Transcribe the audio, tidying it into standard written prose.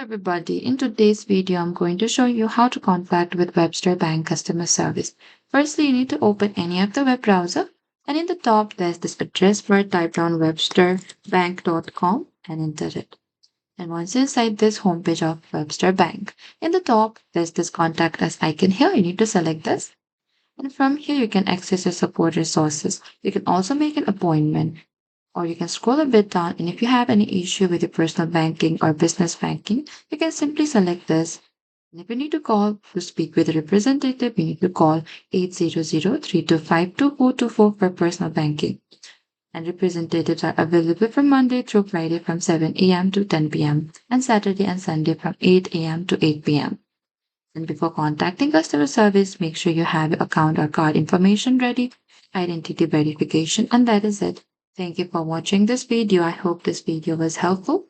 everybody. In today's video, I'm going to show you how to contact with Webster Bank customer service. Firstly, you need to open any of the web browser, and in the top, there's this address bar. Type down websterbank.com and enter it. And once you're inside this homepage of Webster Bank, in the top, there's this contact us icon here. You need to select this. And from here, you can access your support resources. You can also make an appointment, or you can scroll a bit down, and if you have any issue with your personal banking or business banking, you can simply select this. And if you need to call to speak with a representative, you need to call 800-325-2424 for personal banking. And representatives are available from Monday through Friday from 7 a.m. to 10 p.m. and Saturday and Sunday from 8 a.m. to 8 p.m. And before contacting customer service, make sure you have your account or card information ready, identity verification, and that is it. Thank you for watching this video. I hope this video was helpful.